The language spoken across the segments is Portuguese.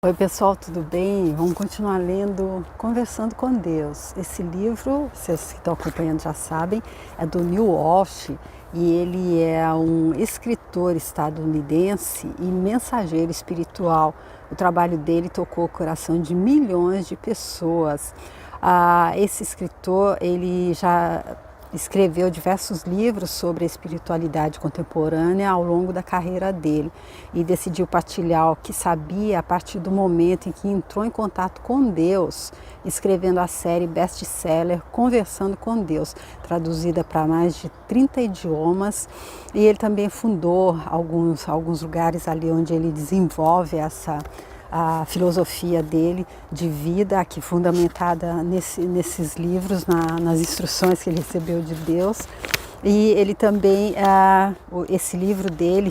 Oi pessoal, tudo bem? Vamos continuar lendo Conversando com Deus. Esse livro, vocês que estão acompanhando já sabem, é do Neil Walsh e ele é um escritor estadunidense e mensageiro espiritual. O trabalho dele tocou o coração de milhões de pessoas. Esse escritor, ele já escreveu diversos livros sobre a espiritualidade contemporânea ao longo da carreira dele e decidiu partilhar o que sabia a partir do momento em que entrou em contato com Deus, escrevendo a série best-seller Conversando com Deus, traduzida para mais de 30 idiomas, e ele também fundou alguns lugares ali onde ele desenvolve a filosofia dele de vida, aqui fundamentada nesses livros, nas instruções que ele recebeu de Deus. E ele também, esse livro dele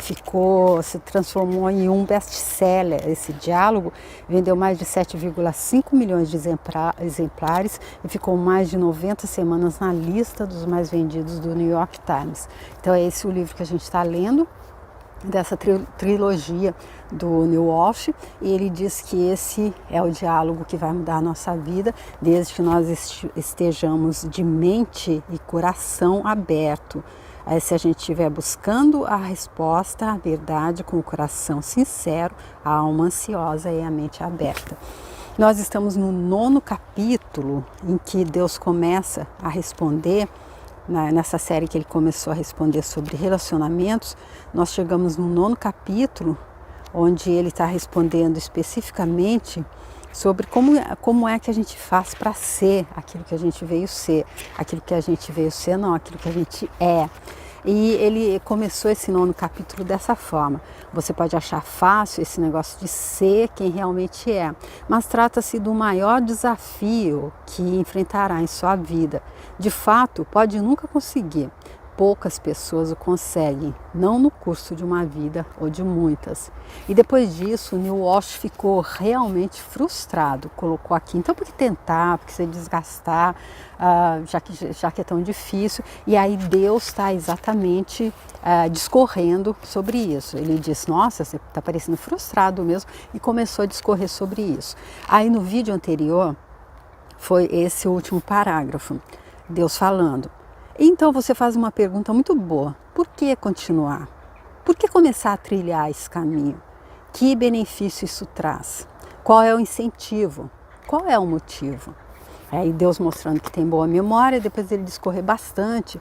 se transformou em um best-seller. Esse diálogo vendeu mais de 7,5 milhões de exemplares e ficou mais de 90 semanas na lista dos mais vendidos do New York Times. Então é esse o livro que a gente está lendo, dessa trilogia do Neil Walsh, e ele diz que esse é o diálogo que vai mudar a nossa vida, desde que nós estejamos de mente e coração aberto. Se a gente estiver buscando a resposta, a verdade, com o coração sincero, a alma ansiosa e a mente aberta. Nós estamos no 9º capítulo, em que Deus começa a responder. Nessa série que ele começou a responder sobre relacionamentos, nós chegamos no 9º capítulo, onde ele está respondendo especificamente sobre como é que a gente faz para ser aquilo que a gente veio ser, aquilo que a gente veio ser não, aquilo que a gente é. E ele começou esse 9º capítulo dessa forma. Você pode achar fácil esse negócio de ser quem realmente é, mas trata-se do maior desafio que enfrentará em sua vida. De fato, pode nunca conseguir. Poucas pessoas o conseguem, não no curso de uma vida ou de muitas. E depois disso, o Neil Walsh ficou realmente frustrado. Colocou aqui, então por que tentar, por que se desgastar, já que é tão difícil? E aí Deus está exatamente discorrendo sobre isso. Ele disse, nossa, você está parecendo frustrado mesmo, e começou a discorrer sobre isso. Aí no vídeo anterior, foi esse último parágrafo, Deus falando. Então você faz uma pergunta muito boa. Por que continuar? Por que começar a trilhar esse caminho? Que benefício isso traz? Qual é o incentivo? Qual é o motivo? Aí Deus mostrando que tem boa memória, depois ele discorrer bastante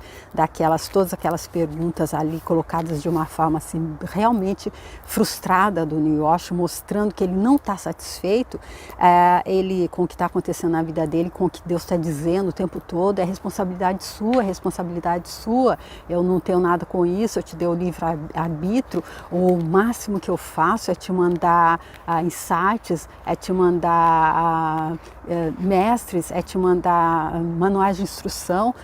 todas aquelas perguntas ali colocadas de uma forma assim realmente frustrada do Neil Walsh, mostrando que ele não está satisfeito com o que está acontecendo na vida dele, com o que Deus está dizendo o tempo todo. É responsabilidade sua, eu não tenho nada com isso, eu te dei o livre-arbítrio, o máximo que eu faço é te mandar insights, é te mandar mestres, é te mandar manuais de instrução.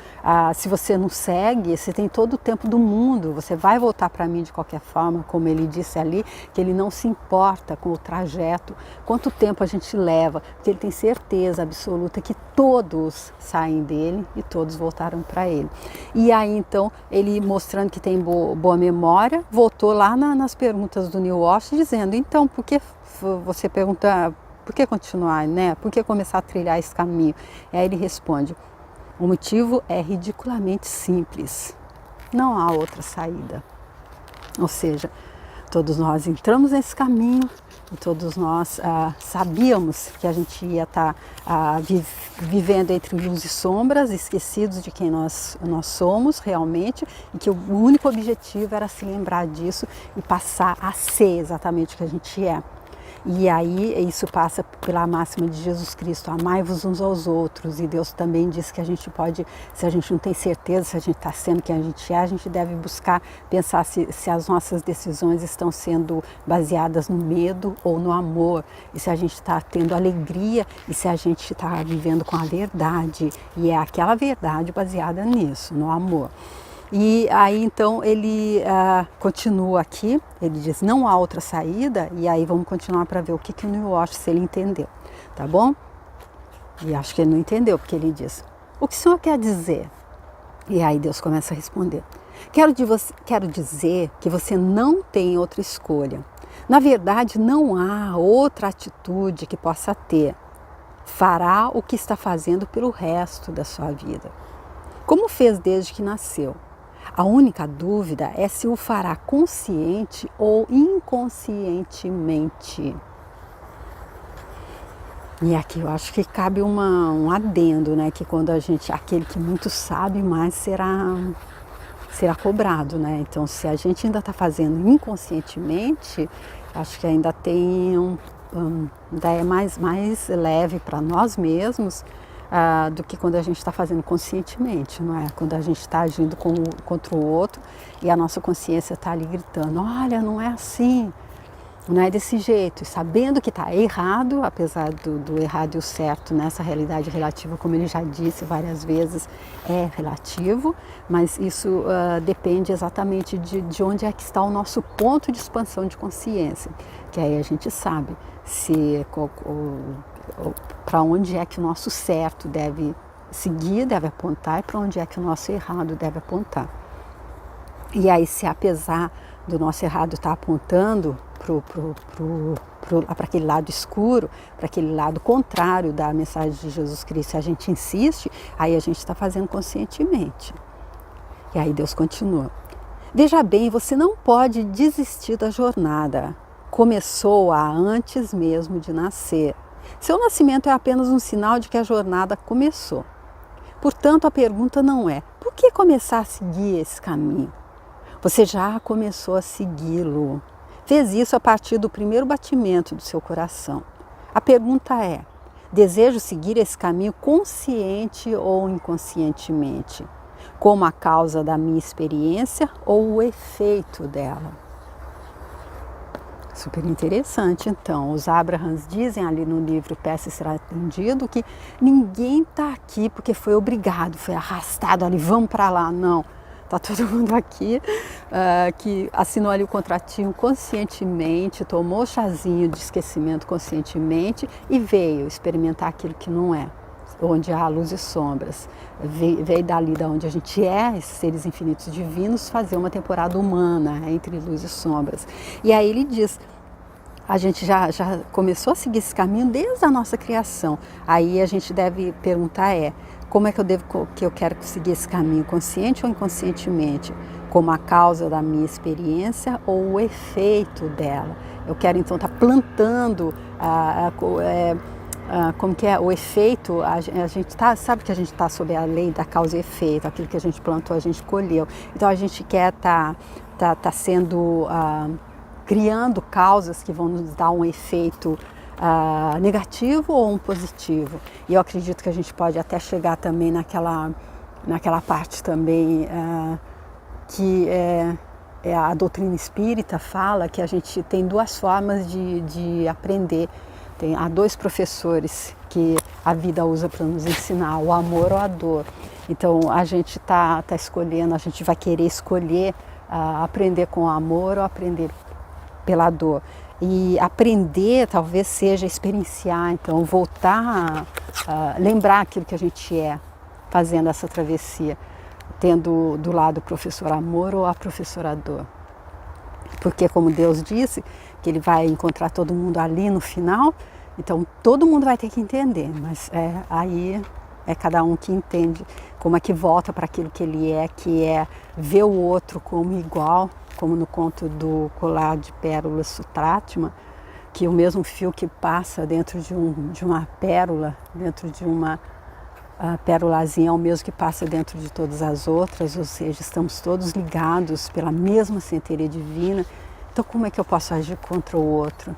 Se você não segue, você tem todo o tempo do mundo, você vai voltar para mim de qualquer forma, como ele disse ali, que ele não se importa com o trajeto, quanto tempo a gente leva, porque ele tem certeza absoluta que todos saem dele e todos voltaram para ele. E aí então, ele mostrando que tem boa memória, voltou lá nas perguntas do Neil Walsh, dizendo, então, por que você pergunta, por que continuar, né? Por que começar a trilhar esse caminho? E aí ele responde, o motivo é ridiculamente simples. Não há outra saída. Ou seja, todos nós entramos nesse caminho e todos nós sabíamos que a gente ia estar vivendo entre luz e sombras, esquecidos de quem nós somos realmente, e que o único objetivo era se lembrar disso e passar a ser exatamente o que a gente é. E aí isso passa pela máxima de Jesus Cristo, amai-vos uns aos outros, e Deus também diz que a gente pode, se a gente não tem certeza se a gente está sendo quem a gente deve buscar pensar se as nossas decisões estão sendo baseadas no medo ou no amor, e se a gente está tendo alegria, e se a gente está vivendo com a verdade, e é aquela verdade baseada nisso, no amor. E aí então ele continua aqui, ele diz, não há outra saída, e aí vamos continuar para ver o que o Neil Walsh, se ele entendeu, tá bom? E acho que ele não entendeu, porque ele diz, o que o senhor quer dizer? E aí Deus começa a responder, quero dizer que você não tem outra escolha. Na verdade, não há outra atitude que possa ter. Fará o que está fazendo pelo resto da sua vida, como fez desde que nasceu. A única dúvida é se o fará consciente ou inconscientemente. E aqui eu acho que cabe um adendo, né? Que quando aquele que muito sabe, mais será cobrado, né? Então, se a gente ainda está fazendo inconscientemente, acho que ainda ainda é mais leve para nós mesmos do que quando a gente está fazendo conscientemente, não é? Quando a gente está agindo contra o outro e a nossa consciência está ali gritando, olha, não é assim, não é desse jeito, e sabendo que está errado, apesar do errado e o certo nessa realidade relativa, como ele já disse várias vezes, é relativo, mas isso depende exatamente de onde é que está o nosso ponto de expansão de consciência, que aí a gente sabe para onde é que o nosso certo deve seguir, deve apontar, e para onde é que o nosso errado deve apontar. E aí, se apesar do nosso errado estar apontando para aquele lado escuro, para aquele lado contrário da mensagem de Jesus Cristo, a gente insiste, aí a gente está fazendo conscientemente. E aí Deus continua. Veja bem, você não pode desistir da jornada. Começou-a antes mesmo de nascer. Seu nascimento é apenas um sinal de que a jornada começou. Portanto, a pergunta não é, por que começar a seguir esse caminho? Você já começou a segui-lo. Fez isso a partir do primeiro batimento do seu coração. A pergunta é, desejo seguir esse caminho consciente ou inconscientemente? Como a causa da minha experiência ou o efeito dela? Super interessante, então. Os Abrahams dizem ali no livro Peça e Será Atendido que ninguém está aqui porque foi obrigado, foi arrastado ali, vamos para lá. Não, está todo mundo aqui que assinou ali o contratinho conscientemente, tomou o chazinho de esquecimento conscientemente e veio experimentar aquilo que não é, onde há luz e sombras. Veio dali da onde a gente é, esses seres infinitos divinos, fazer uma temporada humana entre luz e sombras. E aí ele diz, a gente já começou a seguir esse caminho desde a nossa criação. Aí a gente deve perguntar como é que eu quero seguir esse caminho, consciente ou inconscientemente? Como a causa da minha experiência ou o efeito dela? Eu quero então estar plantando como que é o efeito, a gente sabe que a gente está sob a lei da causa e efeito, aquilo que a gente plantou, a gente colheu. Então a gente quer tá sendo, criando causas que vão nos dar um efeito negativo ou um positivo. E eu acredito que a gente pode até chegar também naquela parte também que a doutrina espírita fala que a gente tem duas formas de aprender. Há dois professores que a vida usa para nos ensinar, o amor ou a dor. Então a gente está escolhendo, a gente vai querer escolher aprender com o amor ou aprender pela dor. E aprender talvez seja experienciar, então voltar a lembrar aquilo que a gente é, fazendo essa travessia, tendo do lado o professor amor ou a professora dor. Porque como Deus disse, que ele vai encontrar todo mundo ali no final, então todo mundo vai ter que entender, mas aí é cada um que entende como é que volta para aquilo que ele é, que é ver o outro como igual, como no conto do colar de pérolas Sutratma, que o mesmo fio que passa dentro de uma pérola, dentro de uma pérolazinha é o mesmo que passa dentro de todas as outras, ou seja, estamos todos ligados pela mesma centelha divina. Então como é que eu posso agir contra o outro?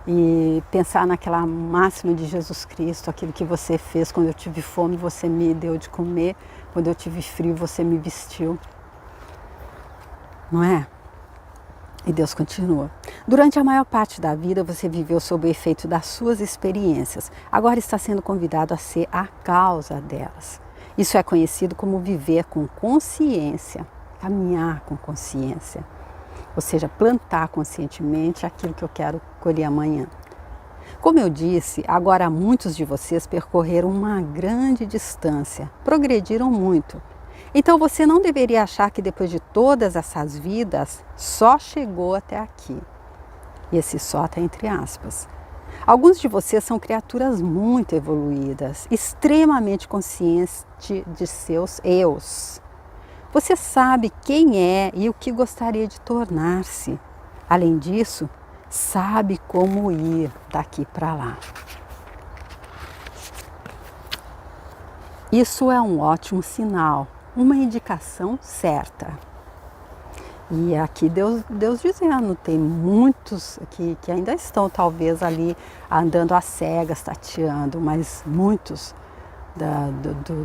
E pensar naquela máxima de Jesus Cristo, aquilo que você fez: quando eu tive fome você me deu de comer, quando eu tive frio você me vestiu. Não é? E Deus continua. Durante a maior parte da vida você viveu sob o efeito das suas experiências. Agora está sendo convidado a ser a causa delas. Isso é conhecido como viver com consciência, caminhar com consciência. Ou seja, plantar conscientemente aquilo que eu quero colher amanhã. Como eu disse, agora muitos de vocês percorreram uma grande distância, progrediram muito. Então você não deveria achar que depois de todas essas vidas só chegou até aqui. E esse só está entre aspas. Alguns de vocês são criaturas muito evoluídas, extremamente conscientes de seus eus. Você sabe quem é e o que gostaria de tornar-se. Além disso, sabe como ir daqui para lá. Isso é um ótimo sinal, uma indicação certa. E aqui Deus dizendo, tem muitos que ainda estão talvez ali andando às cegas, tateando, mas muitos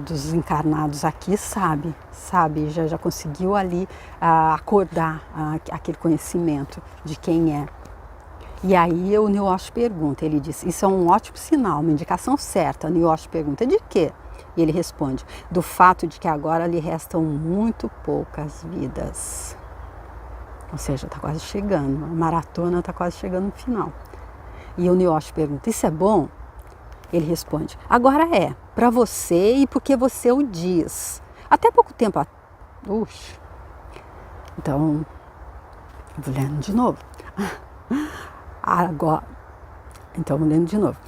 dos encarnados aqui sabe, já conseguiu ali acordar aquele conhecimento de quem é. E aí o Neil Osho pergunta, ele diz, isso é um ótimo sinal, uma indicação certa. O Neil Osho pergunta, de quê? E ele responde, do fato de que agora lhe restam muito poucas vidas. Ou seja, está quase chegando, a maratona está quase chegando no final. E o Neil Osho pergunta, isso é bom? Ele responde, agora é, para você e porque você o diz. Até pouco tempo atrás. Então, vou lendo de novo. Vou lendo de novo.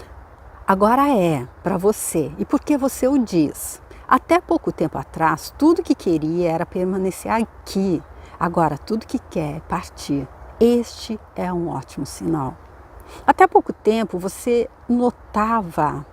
Agora é, para você e porque você o diz. Até pouco tempo atrás, tudo que queria era permanecer aqui. Agora, tudo que quer é partir. Este é um ótimo sinal. Até pouco tempo, você notava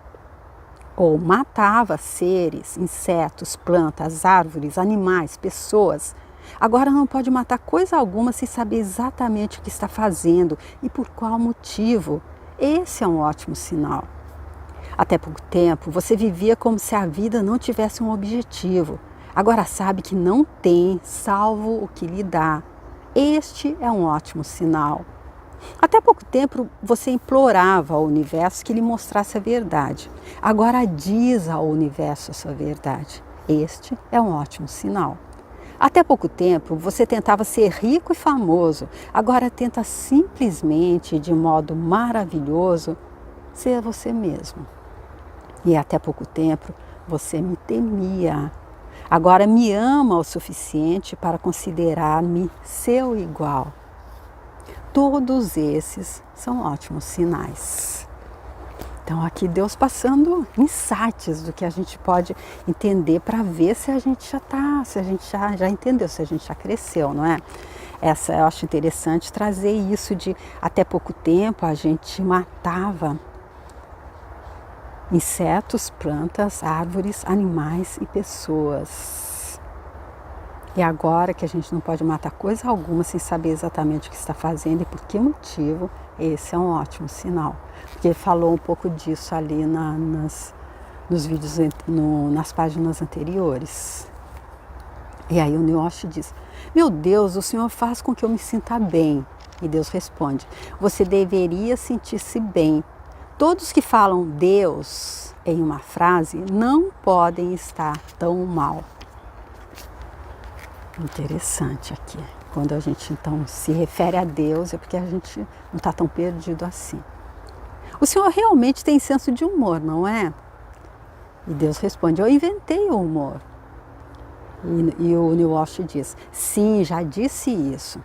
ou matava seres, insetos, plantas, árvores, animais, pessoas. Agora não pode matar coisa alguma sem saber exatamente o que está fazendo e por qual motivo. Esse é um ótimo sinal. Até pouco tempo, você vivia como se a vida não tivesse um objetivo. Agora sabe que não tem, salvo o que lhe dá. Este é um ótimo sinal. Até pouco tempo você implorava ao universo que lhe mostrasse a verdade. Agora diz ao universo a sua verdade. Este é um ótimo sinal. Até pouco tempo você tentava ser rico e famoso. Agora tenta simplesmente, de modo maravilhoso, ser você mesmo. E até pouco tempo você me temia. Agora me ama o suficiente para considerar-me seu igual. Todos esses são ótimos sinais. Então aqui Deus passando insights do que a gente pode entender para ver se a gente já entendeu, se a gente já cresceu, não é? Eu acho interessante trazer isso de até pouco tempo a gente matava insetos, plantas, árvores, animais e pessoas. E agora que a gente não pode matar coisa alguma sem saber exatamente o que está fazendo e por que motivo, esse é um ótimo sinal. Porque ele falou um pouco disso ali nos vídeos, nas páginas anteriores. E aí o Neil Osho diz, meu Deus, o Senhor faz com que eu me sinta bem. E Deus responde, você deveria sentir-se bem. Todos que falam Deus em uma frase não podem estar tão mal. Interessante aqui. Quando a gente então se refere a Deus é porque a gente não está tão perdido assim. O Senhor realmente tem senso de humor, não é? E Deus responde, eu inventei o humor. E o Neil Osho diz, sim, já disse isso.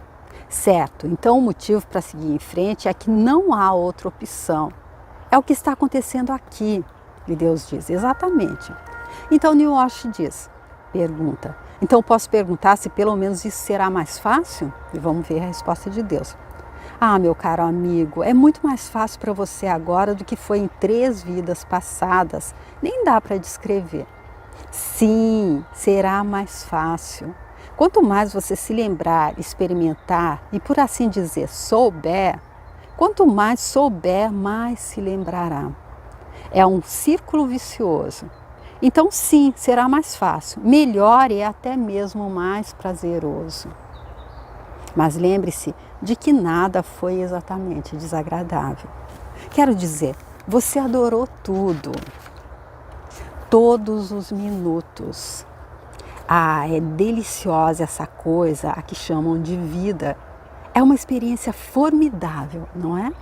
Certo, então o motivo para seguir em frente é que não há outra opção. É o que está acontecendo aqui. E Deus diz, exatamente. Então Neil Osho pergunta, então posso perguntar se pelo menos isso será mais fácil? E vamos ver a resposta de Deus. Ah, meu caro amigo, é muito mais fácil para você agora do que foi em 3 vidas passadas. Nem dá para descrever. Sim, será mais fácil. Quanto mais você se lembrar, experimentar e, por assim dizer, souber, quanto mais souber, mais se lembrará. É um círculo vicioso. Então, sim, será mais fácil, melhor e até mesmo mais prazeroso. Mas lembre-se de que nada foi exatamente desagradável. Quero dizer, você adorou tudo, todos os minutos. Ah, é deliciosa essa coisa, a que chamam de vida. É uma experiência formidável, não é?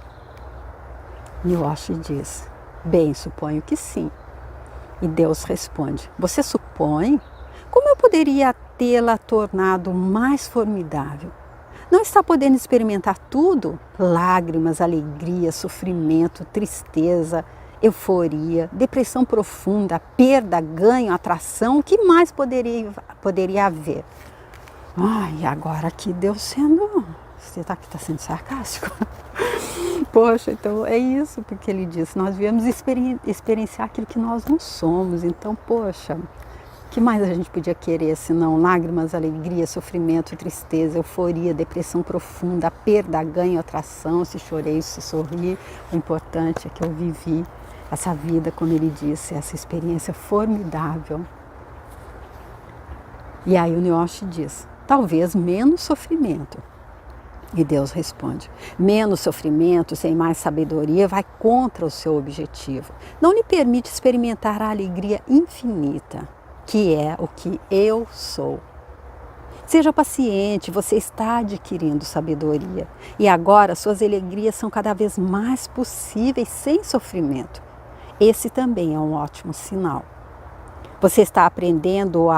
Neil Osho diz, bem, suponho que sim. E Deus responde, você supõe? Como eu poderia tê-la tornado mais formidável? Não está podendo experimentar tudo? Lágrimas, alegria, sofrimento, tristeza, euforia, depressão profunda, perda, ganho, atração, o que mais poderia haver? Ai, agora aqui Deus sendo... Você tá sendo sarcástico? Poxa, então é isso porque ele disse. Nós viemos experienciar aquilo que nós não somos. Então, poxa, o que mais a gente podia querer senão lágrimas, alegria, sofrimento, tristeza, euforia, depressão profunda, perda, ganho, atração, se chorei, se sorri. O importante é que eu vivi essa vida, como ele disse, essa experiência formidável. E aí o Nioshi diz, talvez menos sofrimento. E Deus responde, menos sofrimento, sem mais sabedoria, vai contra o seu objetivo. Não lhe permite experimentar a alegria infinita, que é o que eu sou. Seja paciente, você está adquirindo sabedoria. E agora suas alegrias são cada vez mais possíveis sem sofrimento. Esse também é um ótimo sinal. Você está aprendendo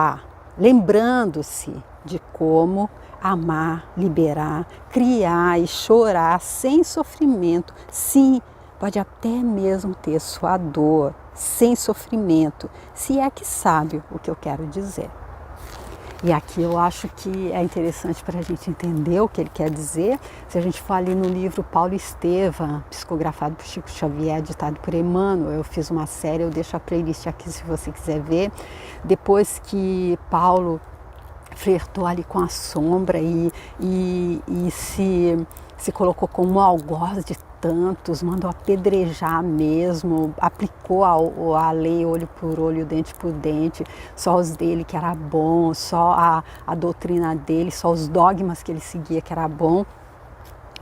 lembrando-se de como amar, liberar, criar e chorar sem sofrimento. Sim, pode até mesmo ter sua dor, sem sofrimento, se é que sabe o que eu quero dizer. E aqui eu acho que é interessante para a gente entender o que ele quer dizer. Se a gente for ali no livro Paulo Estevam, psicografado por Chico Xavier, editado por Emmanuel, eu fiz uma série, eu deixo a playlist aqui se você quiser ver. Depois que Paulo flertou ali com a sombra e se colocou como algoz de tantos, mandou apedrejar mesmo, aplicou a lei olho por olho, dente por dente, só os dele que era bom, só a doutrina dele, só os dogmas que ele seguia que era bom,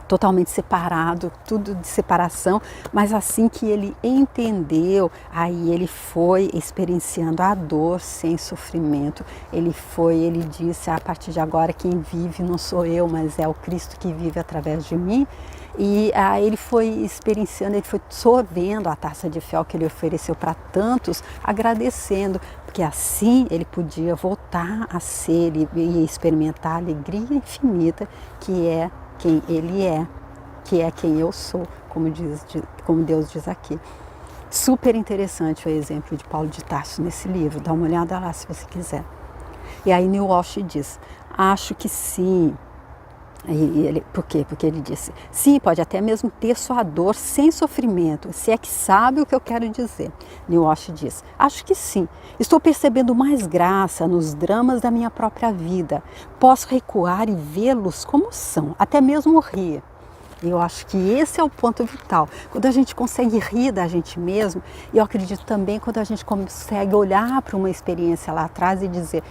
totalmente separado, tudo de separação, mas assim que ele entendeu, aí ele foi experienciando a dor sem sofrimento, ele disse, a partir de agora quem vive não sou eu, mas é o Cristo que vive através de mim, e aí ele foi experienciando, ele foi sorvendo a taça de fel que ele ofereceu para tantos, agradecendo, porque assim ele podia voltar a ser e experimentar a alegria infinita que é quem ele é, que é quem eu sou, como Deus diz aqui. Super interessante o exemplo de Paulo de Tarso nesse livro, dá uma olhada lá se você quiser. E aí Nioshi diz, acho que sim. Por quê? Porque ele disse, sim, pode até mesmo ter sua dor sem sofrimento, se é que sabe o que eu quero dizer. Nioshi diz, acho que sim, estou percebendo mais graça nos dramas da minha própria vida, posso recuar e vê-los como são, até mesmo rir. E eu acho que esse é o ponto vital, quando a gente consegue rir da gente mesmo, e eu acredito também quando a gente consegue olhar para uma experiência lá atrás e dizer,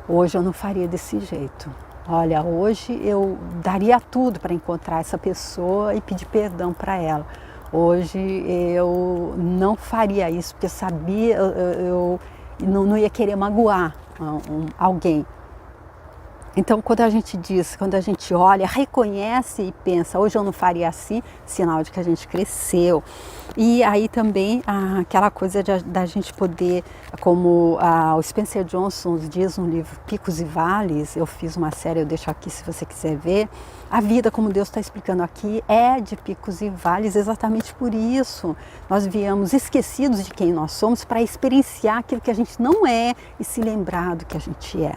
hoje eu não faria desse jeito. Olha, hoje eu daria tudo para encontrar essa pessoa e pedir perdão para ela. Hoje eu não faria isso porque eu sabia, eu não ia querer magoar alguém. Então, quando a gente diz, quando a gente olha, reconhece e pensa, hoje eu não faria assim, sinal de que a gente cresceu. E aí também aquela coisa da gente poder, como o Spencer Johnson diz no livro Picos e Vales, eu fiz uma série, eu deixo aqui se você quiser ver, a vida, como Deus está explicando aqui, é de picos e vales exatamente por isso. Nós viemos esquecidos de quem nós somos para experienciar aquilo que a gente não é e se lembrar do que a gente é.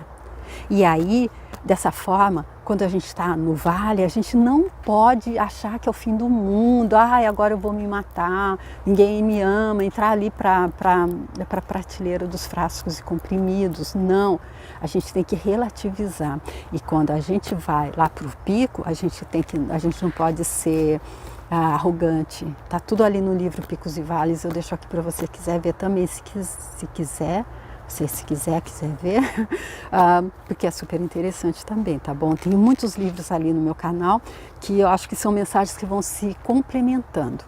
E aí, dessa forma, quando a gente está no vale, a gente não pode achar que é o fim do mundo, agora eu vou me matar, ninguém me ama, entrar ali para a prateleira dos frascos e comprimidos. Não, a gente tem que relativizar. E quando a gente vai lá para o pico, a gente não pode ser arrogante. Tá tudo ali no livro Picos e Vales, eu deixo aqui para você quiser ver também, se quiser. Se quiser ver, porque é super interessante também, tá bom? Tem muitos livros ali no meu canal que eu acho que são mensagens que vão se complementando.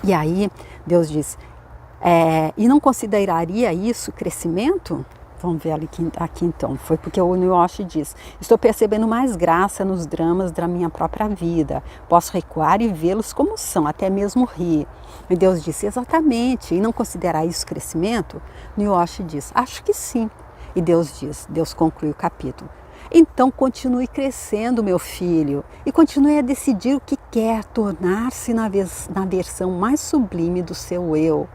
E aí Deus diz, e não consideraria isso crescimento? Vamos ver aqui então, foi porque o Nioshi diz, estou percebendo mais graça nos dramas da minha própria vida, posso recuar e vê-los como são, até mesmo rir. E Deus disse, exatamente, e não considerar isso crescimento? Nioshi diz, acho que sim. E Deus conclui o capítulo, Então continue crescendo, meu filho, e continue a decidir o que quer tornar-se na versão mais sublime do seu eu.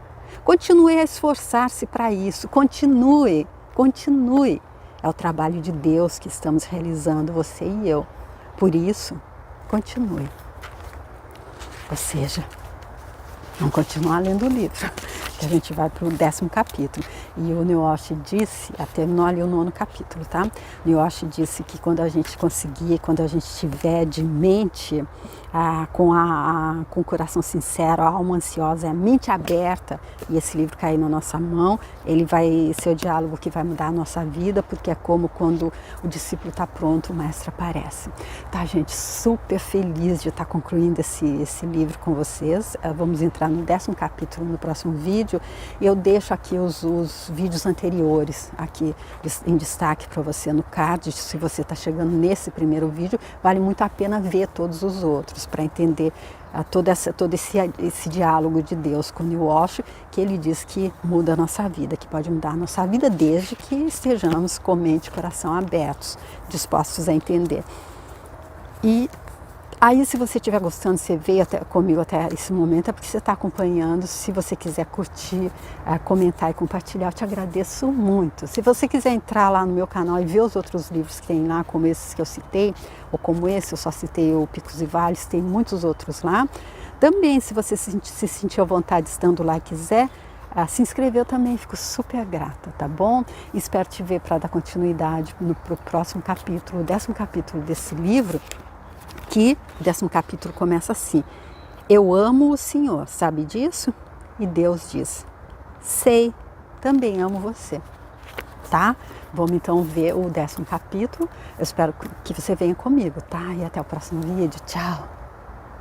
Continue a esforçar-se para isso, continue. É o trabalho de Deus que estamos realizando, você e eu. Por isso, continue. Ou seja, vamos continuar lendo o livro, que a gente vai para o 10º capítulo. E o Newhouse disse, terminou ali o 9º capítulo, tá? O Newhouse disse que quando a gente conseguir, quando a gente tiver de mente, com o coração sincero, a alma ansiosa, a mente aberta, e esse livro cair na nossa mão, ele vai ser o diálogo que vai mudar a nossa vida, porque é como quando o discípulo está pronto, o mestre aparece. Tá, gente? Super feliz de estar concluindo esse livro com vocês. Vamos entrar no 10º capítulo no próximo vídeo. E eu deixo aqui os vídeos anteriores aqui em destaque para você no card. Se você está chegando nesse primeiro vídeo, vale muito a pena ver todos os outros para entender todo esse diálogo de Deus com o Newhouse, que ele diz que muda a nossa vida, que pode mudar a nossa vida desde que estejamos com mente e coração abertos, dispostos a entender. E aí, se você estiver gostando, você veio comigo até esse momento, é porque você está acompanhando. Se você quiser curtir, comentar e compartilhar, eu te agradeço muito. Se você quiser entrar lá no meu canal e ver os outros livros que tem lá, como esses que eu citei, ou como esse, eu só citei o Picos e Vales, tem muitos outros lá. Também, se você se sentir à vontade estando lá e quiser, se inscrever, eu também fico super grata, tá bom? Espero te ver para dar continuidade pro próximo capítulo, o 10º capítulo desse livro, que o 10º capítulo começa assim: eu amo o Senhor, sabe disso? E Deus diz: sei, também amo você. Tá? Vamos então ver o 10º capítulo. Eu espero que você venha comigo, tá? E até o próximo vídeo. Tchau!